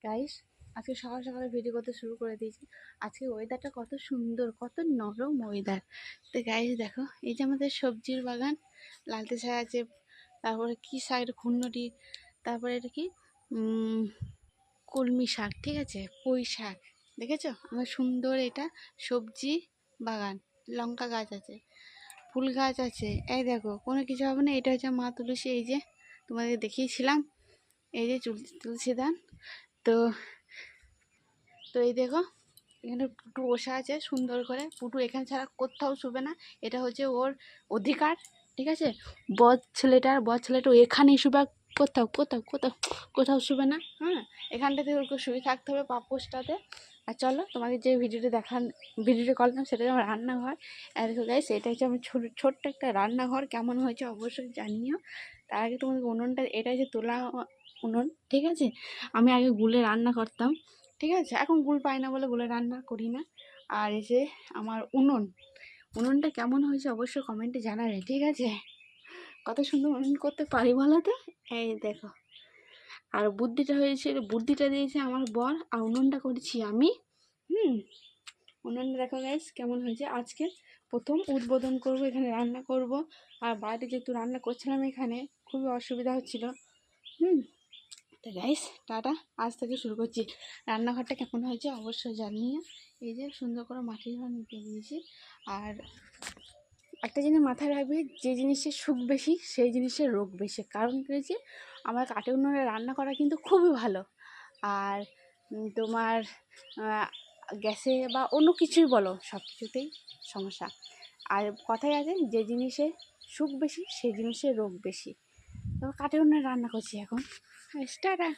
Guys, আজকে সকাল সকালে ভিডিও করতে শুরু করে দিয়েছি। আজকে ওয়েদারটা কত সুন্দর, কত নরম ওয়েদার। তো গাইস দেখো, এই যে আমাদের সবজির বাগান, লালতে শাক আছে, তারপরে কি শাক, এটা খুন্নটি, তারপরে এটা কি কলমি শাক, ঠিক আছে, পুঁই শাক। দেখেছো আমার সুন্দর এটা সবজি বাগান। লঙ্কা গাছ আছে, ফুল গাছ আছে। এই দেখো, কোনো কিছু হবে না। এটা হচ্ছে মা তুলসী, এই যে তোমাদের দেখিয়েছিলাম, এই যে তুলসী দান। তো তো এই দেখো, এখানে পুটু বসে আছে সুন্দর করে। পুটু এখানে ছাড়া কোথাও শুবে না, এটা হচ্ছে ওর অধিকার, ঠিক আছে। বদ ছেলেটা এখানেই শুবে, কোথাও কোথাও কোথাও কোথাও শুবে না। হ্যাঁ, এখানটাতে ওকে শুয়ে থাকতে হবে পাপোশটাতে। আর চলো তোমাকে যে ভিডিওটা করলাম সেটা আমার রান্নাঘর। আর দেখো গাইস, এটা হচ্ছে আমার ছোট্ট একটা রান্নাঘর। কেমন হয়েছে অবশ্যই জানিও। তার আগে তোমাদের উনুনটা, এটা হচ্ছে তোলা উনুন, ঠিক আছে। আমি আগে গুলে রান্না করতাম, ঠিক আছে। এখন গুল পাই না বলে গুলে রান্না করি না। আর এই যে আমার উনুনটা কেমন হয়েছে অবশ্যই কমেন্টে জানাবে, ঠিক আছে। কত সুন্দর উনুন করতে পারি বলো তো। এই দেখো, আর বুদ্ধিটা দিয়েছে আমার বর, আর উনুনটা করেছি আমি। উনুনটা দেখো গাইস কেমন হয়েছে। আজকে প্রথম উদ্বোধন করব, এখানে রান্না করব। আর বাইরে যেহেতু রান্না করছিলাম, এখানে খুবই অসুবিধা হচ্ছিল। তো গাইস টাটা, আজ থেকে শুরু করছি। রান্নাঘরটা কেমন হয়েছে অবশ্যই জানিয়ে। এই যে সুন্দর করে মাটির ঘর নিতে দিয়েছি। আর একটা জিনিস মাথায় রাখবে, যে জিনিসের সুখ বেশি সেই জিনিসের রোগ বেশি। কারণ হয়েছে আমার কাঠের উনুনে রান্না করা কিন্তু খুবই ভালো। আর তোমার গ্যাসে বা অন্য কিছুই বলো, সব কিছুতেই সমস্যা। আর কথাই আছে, যে জিনিসের সুখ বেশি সেই জিনিসের রোগ বেশি। তো কাঠের উনুনে রান্না করছি এখন। টাটা।